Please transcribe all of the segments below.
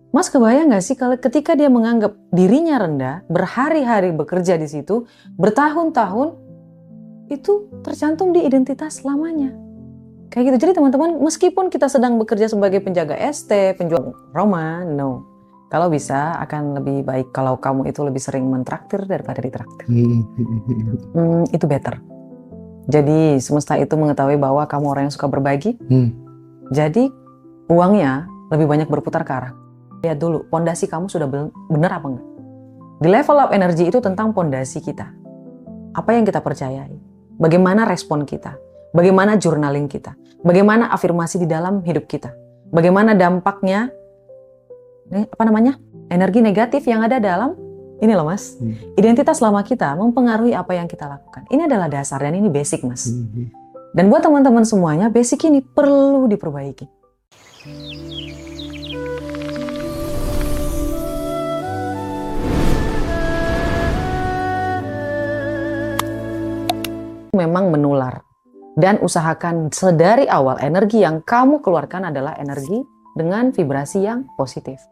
Mas kebayang gak sih kalau ketika dia menganggap dirinya rendah, berhari-hari bekerja di situ, bertahun-tahun, itu tercantum di identitas lamanya. Kayak gitu. Jadi teman-teman, meskipun kita sedang bekerja sebagai penjaga ST, penjual Roma, no. Kalau bisa akan lebih baik kalau kamu itu lebih sering mentraktir daripada ditraktir. Itu better. Jadi semesta itu mengetahui bahwa kamu orang yang suka berbagi. Jadi uangnya lebih banyak berputar ke arah. Lihat dulu, pondasi kamu sudah benar apa enggak? Di level up energi itu tentang pondasi kita. Apa yang kita percayai? Bagaimana respon kita? Bagaimana journaling kita? Bagaimana afirmasi di dalam hidup kita? Bagaimana dampaknya, energi negatif yang ada dalam, ini loh mas, identitas lama kita mempengaruhi apa yang kita lakukan. Ini adalah dasar dan ini basic mas. Dan buat teman-teman semuanya, basic ini perlu diperbaiki. Memang menular. Dan usahakan sedari awal energi yang kamu keluarkan adalah energi dengan vibrasi yang positif.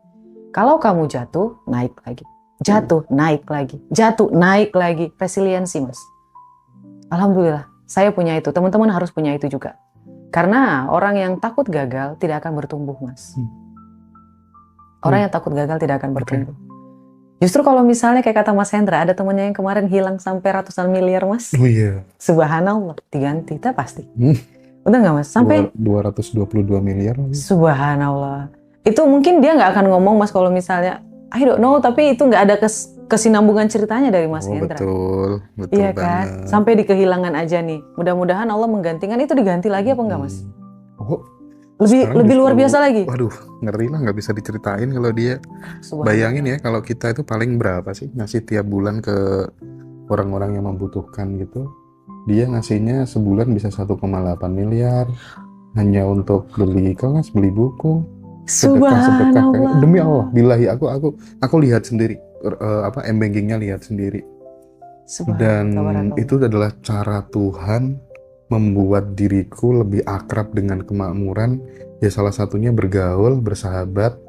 Kalau kamu jatuh, naik lagi. Jatuh, naik lagi. Jatuh, naik lagi. Resiliensi, mas. Alhamdulillah, saya punya itu. Teman-teman harus punya itu juga. Karena orang yang takut gagal tidak akan bertumbuh, mas. Orang yang takut gagal tidak akan bertumbuh. Justru kalau misalnya kayak kata Mas Hendra, ada temannya yang kemarin hilang sampai ratusan miliar, mas. Oh iya. Subhanallah, diganti, itu pasti. Udah nggak mas? Sampai 222 miliar. Subhanallah. Itu mungkin dia nggak akan ngomong mas kalau misalnya, I don't know, tapi itu nggak ada kesinambungan ceritanya dari Mas Hendra. Betul Iya banget. kan? Sampai di kehilangan aja nih. Mudah-mudahan Allah menggantikan itu, diganti lagi apa enggak mas? Lebih luar biasa lagi. Waduh, ngeri lah, nggak bisa diceritain kalau dia. Bayangin ya, kalau kita itu paling berapa sih ngasih tiap bulan ke orang-orang yang membutuhkan gitu. Dia ngasihnya sebulan bisa 1,8 miliar hanya untuk beli kelas, beli buku, sedekah. Demi Allah, billahi aku lihat sendiri, m-bankingnya lihat sendiri. Dan itu adalah cara Tuhan membuat diriku lebih akrab dengan kemakmuran. Ya salah satunya bergaul, bersahabat,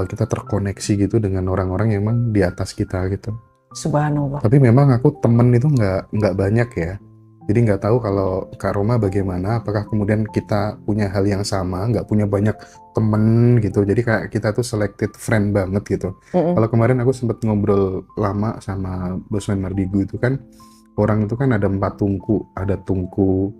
kita terkoneksi gitu dengan orang-orang yang memang di atas kita gitu. Subhanallah. Tapi memang aku temen itu nggak banyak ya. Jadi nggak tahu kalau Kak Roma bagaimana, apakah kemudian kita punya hal yang sama, nggak punya banyak temen gitu. Jadi kayak kita tuh selected friend banget gitu. Kalau kemarin aku sempat ngobrol lama sama Bosman Mardigu itu kan, orang itu kan ada 4 tungku, ada tungku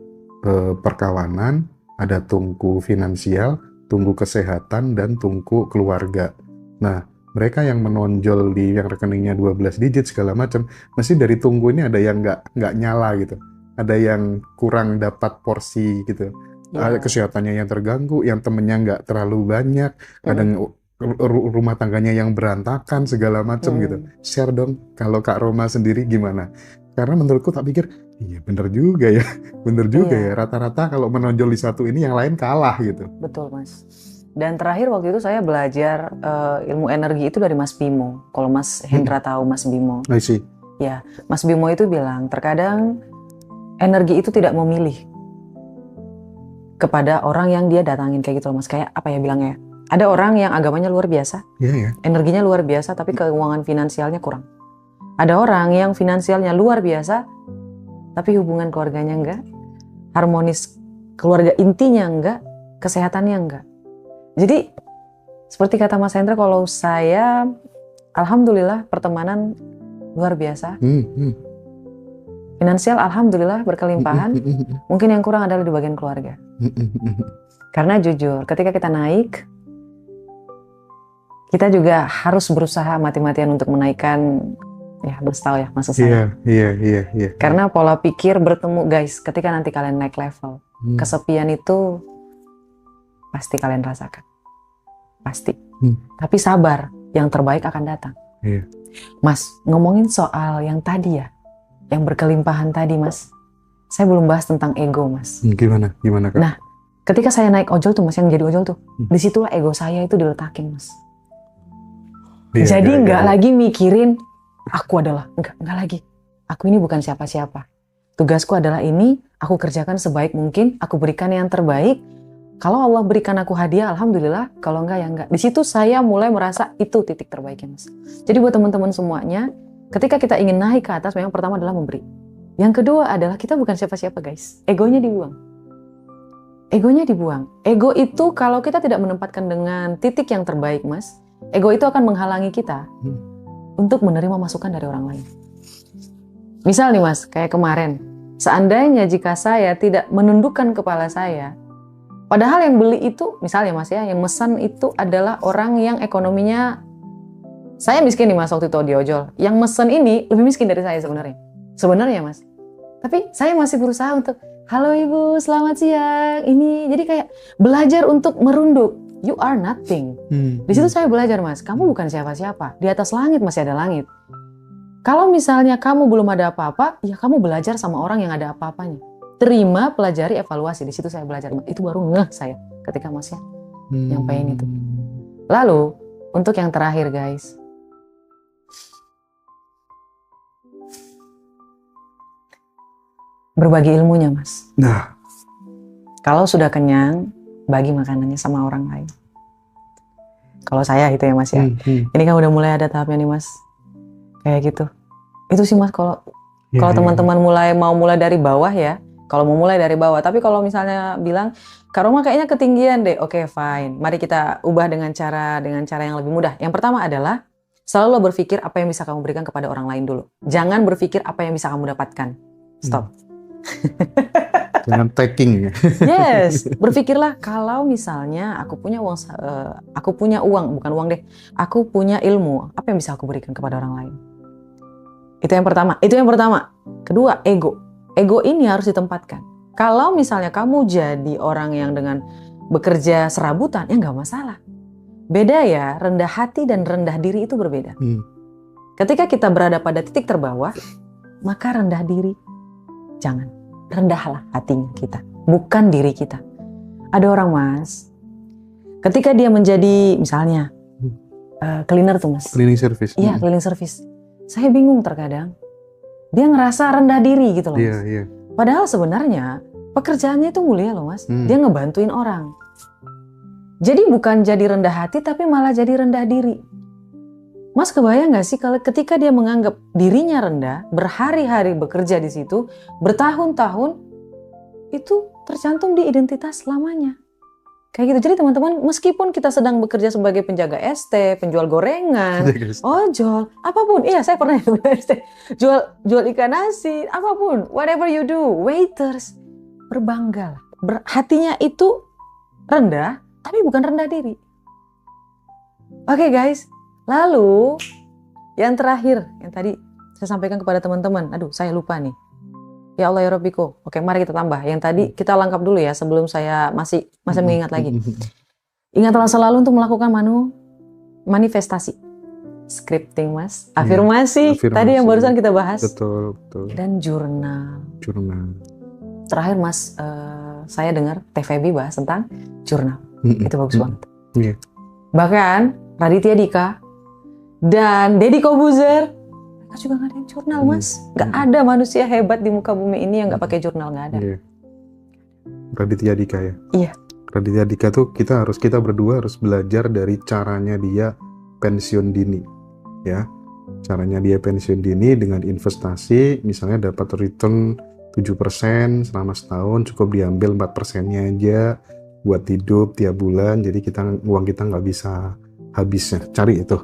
perkawanan, ada tungku finansial, tungku kesehatan, dan tungku keluarga. Nah, mereka yang menonjol di yang rekeningnya 12 digit segala macam, mesti dari tungku ini ada yang nggak nyala gitu, ada yang kurang dapat porsi gitu, ada kesehatannya yang terganggu, yang temennya nggak terlalu banyak, kadang rumah tangganya yang berantakan segala macam gitu. Share dong kalau Kak Roma sendiri gimana? Karena menurutku tak pikir, iya bener juga ya, rata-rata kalau menonjol di satu ini yang lain kalah gitu. Betul mas. Dan terakhir waktu itu saya belajar ilmu energi itu dari Mas Bimo. Kalau Mas Hendra tahu Mas Bimo. I see. Ya, Mas Bimo itu bilang terkadang energi itu tidak memilih kepada orang yang dia datangin kayak gitu loh mas. Kayak apa ya bilangnya? Ada orang yang agamanya luar biasa, energinya luar biasa, tapi keuangan finansialnya kurang. Ada orang yang finansialnya luar biasa, tapi hubungan keluarganya enggak, harmonis keluarga intinya enggak, kesehatannya enggak. Jadi seperti kata Mas Hendra, kalau saya alhamdulillah pertemanan luar biasa. Finansial alhamdulillah berkelimpahan. Mungkin yang kurang adalah di bagian keluarga. Karena jujur, ketika kita naik, kita juga harus berusaha mati-matian untuk menaikkan, ya mas tahu ya maksud saya. Iya. Karena pola pikir bertemu guys, ketika nanti kalian naik level, kesepian itu pasti kalian rasakan. Pasti. Tapi sabar, yang terbaik akan datang. Mas, ngomongin soal yang tadi ya, yang berkelimpahan tadi mas, saya belum bahas tentang ego mas. Gimana Kak? Nah, ketika saya naik ojol tuh mas, yang jadi ojol tuh, disitulah ego saya itu diletakin mas. Jadi nggak lagi mikirin aku adalah, enggak lagi. Aku ini bukan siapa-siapa. Tugasku adalah ini, aku kerjakan sebaik mungkin, aku berikan yang terbaik. Kalau Allah berikan aku hadiah, alhamdulillah. Kalau enggak, ya enggak. Di situ saya mulai merasa itu titik terbaiknya, Mas. Jadi buat teman-teman semuanya, ketika kita ingin naik ke atas, memang pertama adalah memberi. Yang kedua adalah kita bukan siapa-siapa, guys. Egonya dibuang. Egonya dibuang. Ego itu kalau kita tidak menempatkan dengan titik yang terbaik, Mas, ego itu akan menghalangi kita untuk menerima masukan dari orang lain. Misal nih, Mas, kayak kemarin, seandainya jika saya tidak menundukkan kepala saya, padahal yang beli itu, misalnya Mas ya, yang mesan itu adalah orang yang ekonominya, saya miskin nih Mas waktu itu di ojol. Yang mesen ini lebih miskin dari saya sebenarnya. Sebenarnya Mas. Tapi saya masih berusaha untuk, halo Ibu, selamat siang. Ini, jadi kayak belajar untuk merunduk. You are nothing. Di situ saya belajar, Mas. Kamu bukan siapa-siapa. Di atas langit masih ada langit. Kalau misalnya kamu belum ada apa-apa, ya kamu belajar sama orang yang ada apa-apanya. Terima, pelajari, evaluasi. Di situ saya belajar. Itu baru ngeh saya ketika Mas ya nyampein itu. Lalu, untuk yang terakhir guys. Berbagi ilmunya, Mas. Nah. Kalau sudah kenyang, bagi makanannya sama orang lain. Kalau saya itu ya Mas ya. Ini kan udah mulai ada tahapnya nih Mas. Kayak gitu. Itu sih Mas kalau teman-teman mulai dari bawah ya. Kalau mau mulai dari bawah. Tapi kalau misalnya bilang, Kak Roma kayaknya ketinggian deh. Oke, fine. Mari kita ubah dengan cara yang lebih mudah. Yang pertama adalah selalu berpikir apa yang bisa kamu berikan kepada orang lain dulu. Jangan berpikir apa yang bisa kamu dapatkan. Stop. Jangan taking ya. Yes, berpikirlah kalau misalnya aku punya uang, bukan uang deh. Aku punya ilmu, apa yang bisa aku berikan kepada orang lain? Itu yang pertama. Kedua, ego. Ego ini harus ditempatkan. Kalau misalnya kamu jadi orang yang dengan bekerja serabutan, ya nggak masalah. Beda ya, rendah hati dan rendah diri itu berbeda. Ketika kita berada pada titik terbawah, maka rendah diri. Jangan. Rendahlah hatinya kita, bukan diri kita. Ada orang Mas, ketika dia menjadi misalnya cleaner tuh Mas. Cleaning service. Iya, cleaning service. Saya bingung terkadang. Dia ngerasa rendah diri gitu loh Mas. Iya. Padahal sebenarnya pekerjaannya itu mulia loh Mas. Dia ngebantuin orang. Jadi bukan jadi rendah hati tapi malah jadi rendah diri. Mas kebayang gak sih kalau ketika dia menganggap dirinya rendah, berhari-hari bekerja di situ, bertahun-tahun, itu tercantum di identitas selamanya. Kayak gitu. Jadi teman-teman, meskipun kita sedang bekerja sebagai penjaga ST, penjual gorengan, ojol, apapun. Iya, saya pernah ST. Jual ikan asin, apapun. Whatever you do, waiters. Berbanggalah. Hatinya itu rendah, tapi bukan rendah diri. Oke guys. Lalu, yang terakhir, yang tadi saya sampaikan kepada teman-teman. Aduh, saya lupa nih. Ya Allah ya Rabbiku. Oke, mari kita tambah. Yang tadi kita lengkap dulu ya sebelum saya masih mengingat lagi. Ingatlah selalu untuk melakukan manifestasi. Scripting Mas. Afirmasi. Tadi yang barusan kita bahas. Betul. Dan jurnal. Terakhir Mas, saya dengar TVB bahas tentang jurnal. Itu bagus banget. Bahkan Raditya Dika dan Deddy Kobuzer, mereka juga nggak ada yang jurnal Mas. Nggak ada manusia hebat di muka bumi ini yang nggak pakai jurnal, nggak ada. Raditya Dika ya. Iya. Raditya Dika tuh kita berdua harus belajar dari caranya dia pensiun dini, ya. Caranya dia pensiun dini dengan investasi, misalnya dapat return 7% selama setahun, cukup diambil 4%-nya aja buat hidup tiap bulan. Jadi uang kita nggak bisa habisnya. Cari itu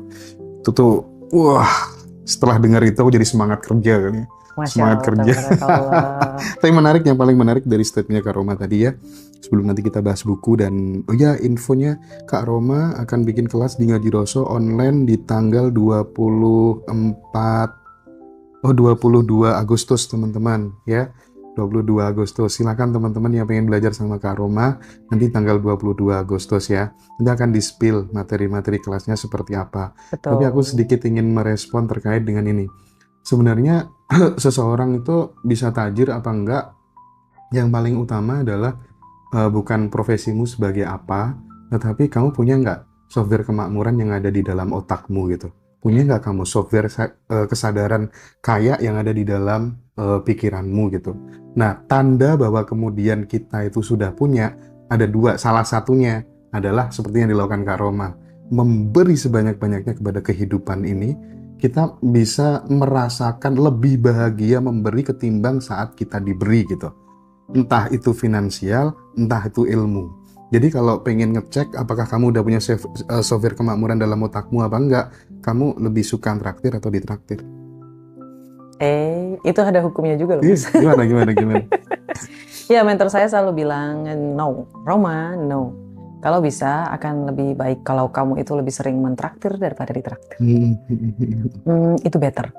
tuh, wah, setelah dengar itu aku jadi semangat kerja kan ya. Semangat kerja. Tapi yang paling menarik dari statementnya Kak Roma tadi ya, sebelum nanti kita bahas buku dan infonya Kak Roma akan bikin kelas di Ngaji Roso online di tanggal 22 Agustus teman-teman ya. 22 Agustus. Silakan teman-teman yang pengen belajar sama Kak Roma nanti tanggal 22 Agustus ya. Nanti akan di-spill materi-materi kelasnya seperti apa. Betul. Tapi aku sedikit ingin merespon terkait dengan ini. Sebenarnya seseorang itu bisa tajir apa enggak? Yang paling utama adalah bukan profesimu sebagai apa, tetapi kamu punya enggak software kemakmuran yang ada di dalam otakmu gitu. Punya nggak kamu software kesadaran kaya yang ada di dalam pikiranmu gitu. Nah, tanda bahwa kemudian kita itu sudah punya ada dua. Salah satunya adalah seperti yang dilakukan Kak Roma, memberi sebanyak-banyaknya kepada kehidupan ini. Kita bisa merasakan lebih bahagia memberi ketimbang saat kita diberi gitu. Entah itu finansial, entah itu ilmu. Jadi kalau pengen ngecek apakah kamu udah punya software kemakmuran dalam otakmu apa enggak, kamu lebih suka traktir atau ditraktir? Itu ada hukumnya juga loh, Mas. Gimana? Ya, mentor saya selalu bilang, no, Roma, no. Kalau bisa akan lebih baik kalau kamu itu lebih sering mentraktir daripada ditraktir. Itu better.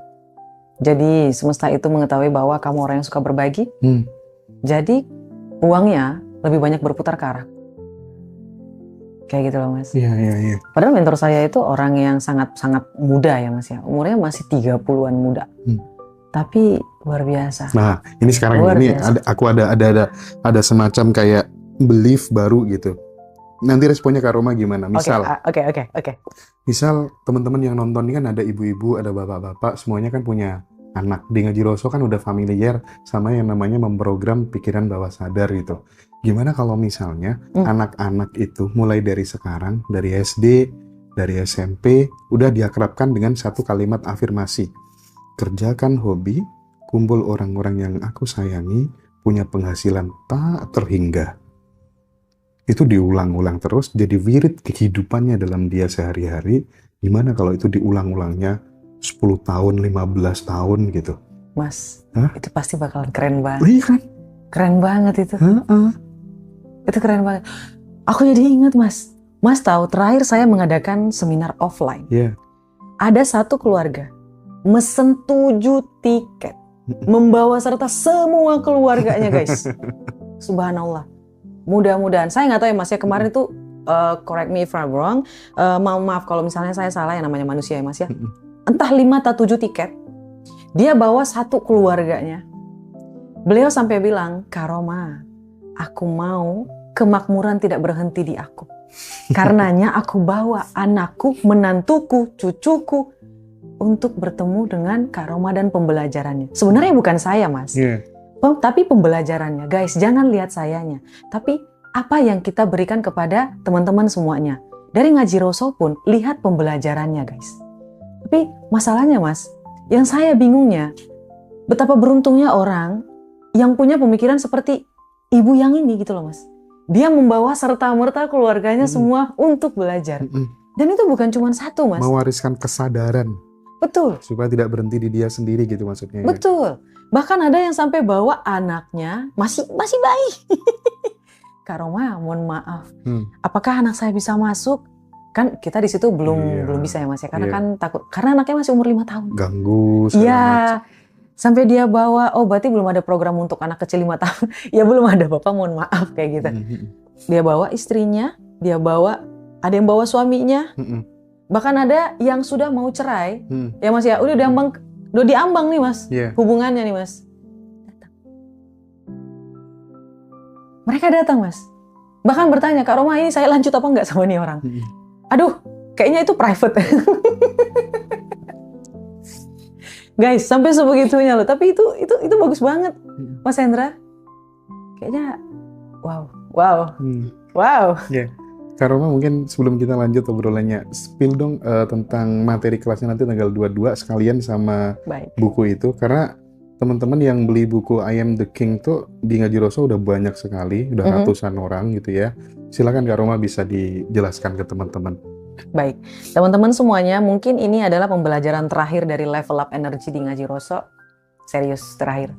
Jadi semesta itu mengetahui bahwa kamu orang yang suka berbagi. Jadi uangnya lebih banyak berputar ke arah. Kayak gitu loh, Mas. Iya. Padahal mentor saya itu orang yang sangat muda ya, Mas ya. Umurnya masih 30-an muda. Tapi luar biasa. Nah, ini sekarang luar ini biasa. aku ada semacam kayak belief baru gitu. Nanti responnya Kak Roma gimana? Misal, Oke. misal teman-teman yang nonton ini kan ada ibu-ibu, ada bapak-bapak, semuanya kan punya anak. Di Ngaji Roso kan udah familiar sama yang namanya memprogram pikiran bawah sadar gitu. Gimana kalau misalnya anak-anak itu mulai dari sekarang, dari SD, dari SMP, udah diakrabkan dengan satu kalimat afirmasi. Kerjakan hobi, kumpul orang-orang yang aku sayangi, punya penghasilan tak terhingga. Itu diulang-ulang terus, jadi wirid kehidupannya dalam dia sehari-hari. Gimana kalau itu diulang-ulangnya 10 tahun, 15 tahun gitu? Mas, itu pasti bakalan keren banget. Iya kan? Keren banget itu. Itu keren banget. Aku jadi ingat, Mas. Mas tahu, terakhir saya mengadakan seminar offline. Iya. Ada satu keluarga mesen 7 tiket. Membawa serta semua keluarganya, guys. Subhanallah. Mudah-mudahan, saya nggak tahu ya Mas ya, kemarin itu correct me if I'm wrong, maaf kalau misalnya saya salah, yang namanya manusia ya Mas ya. Entah 5 atau 7 tiket, dia bawa satu keluarganya. Beliau sampai bilang, Kak Roma, aku mau kemakmuran tidak berhenti di aku. Karenanya aku bawa anakku, menantuku, cucuku untuk bertemu dengan Kak Roma dan pembelajarannya. Sebenarnya bukan saya Mas. Tapi pembelajarannya, guys, jangan lihat sayanya. Tapi apa yang kita berikan kepada teman-teman semuanya. Dari Ngaji Roso pun, lihat pembelajarannya, guys. Tapi masalahnya, Mas, yang saya bingungnya, betapa beruntungnya orang yang punya pemikiran seperti ibu yang ini gitu loh, Mas. Dia membawa serta-merta keluarganya semua untuk belajar. Dan itu bukan cuma satu, Mas. Mewariskan kesadaran. Betul. Supaya tidak berhenti di dia sendiri gitu maksudnya. Betul. Bahkan ada yang sampai bawa anaknya masih bayi. Kak Roma, mohon maaf. Apakah anak saya bisa masuk? Kan kita di situ belum bisa ya Mas ya, karena kan takut, karena anaknya masih umur 5 tahun. Ganggu. Iya. Sampai dia bawa, oh berarti belum ada program untuk anak kecil 5 tahun. Ya belum ada Bapak, mohon maaf kayak gitu. Dia bawa istrinya, ada yang bawa suaminya. Bahkan ada yang sudah mau cerai. Ya Mas ya, udah diambang nih Mas, hubungannya nih Mas. Mereka datang Mas. Bahkan bertanya, Kak Roma ini saya lanjut apa enggak sama nih orang? Aduh, kayaknya itu private. Guys, sampai sebegitunya loh. Tapi itu bagus banget, Mas Hendra. Kayaknya, wow. Kak Roma, mungkin sebelum kita lanjut obrolannya, spill dong tentang materi kelasnya nanti tanggal 22 sekalian sama buku itu. Karena teman-teman yang beli buku I Am The King tuh di Ngaji Roso udah banyak sekali, udah ratusan orang gitu ya. Silakan Kak Roma bisa dijelaskan ke teman-teman. Baik, teman-teman semuanya, mungkin ini adalah pembelajaran terakhir dari Level Up Energy di Ngaji Roso. Serius, terakhir.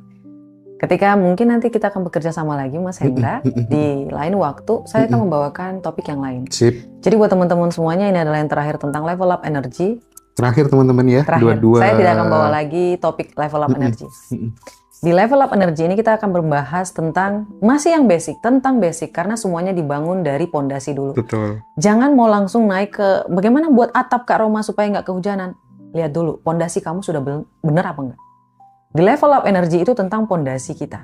Ketika mungkin nanti kita akan bekerja sama lagi Mas Hendra, di lain waktu saya akan membawakan topik yang lain. Sip. Jadi buat teman-teman semuanya, ini adalah yang terakhir tentang Level Up Energy. Terakhir teman-teman ya, terakhir. Saya tidak akan bawa lagi topik Level Up Energy. Di Level Up Energy ini kita akan membahas tentang masih yang basic, tentang basic, karena semuanya dibangun dari pondasi dulu. Betul. Jangan mau langsung naik ke bagaimana buat atap Kak Roma supaya nggak kehujanan. Lihat dulu, pondasi kamu sudah benar apa enggak. Di Level Up Energy itu tentang pondasi kita.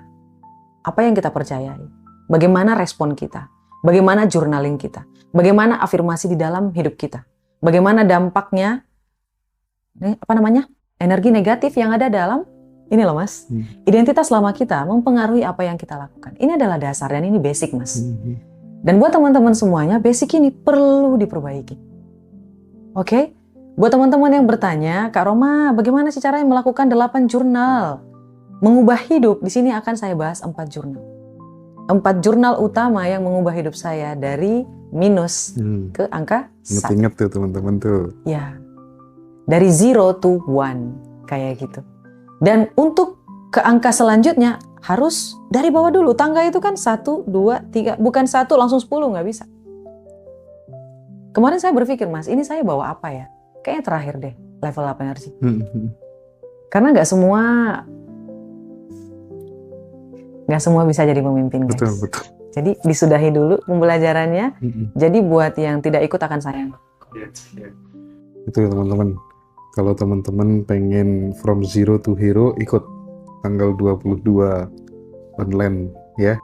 Apa yang kita percayai? Bagaimana respon kita? Bagaimana journaling kita? Bagaimana afirmasi di dalam hidup kita? Bagaimana dampaknya energi negatif yang ada dalam ini loh Mas. Identitas lama kita mempengaruhi apa yang kita lakukan. Ini adalah dasar dan ini basic Mas. Dan buat teman-teman semuanya, basic ini perlu diperbaiki. Oke? Buat teman-teman yang bertanya, Kak Roma, bagaimana sih caranya melakukan 8 jurnal? Mengubah hidup, di sini akan saya bahas 4 jurnal. 4 jurnal utama yang mengubah hidup saya dari minus ke angka 1. Ingat tuh teman-teman tuh. Ya, dari 0 to 1, kayak gitu. Dan untuk ke angka selanjutnya, harus dari bawah dulu. Tangga itu kan 1, 2, 3, bukan 1 langsung 10, nggak bisa. Kemarin saya berpikir, Mas, ini saya bawa apa ya? Kayaknya terakhir deh, level 8 energi. Karena nggak semua bisa jadi pemimpin, guys. Betul. Jadi disudahi dulu pembelajarannya. Jadi buat yang tidak ikut akan sayang. Itu teman-teman. Kalau teman-teman pengen from zero to hero, ikut tanggal 22 online ya.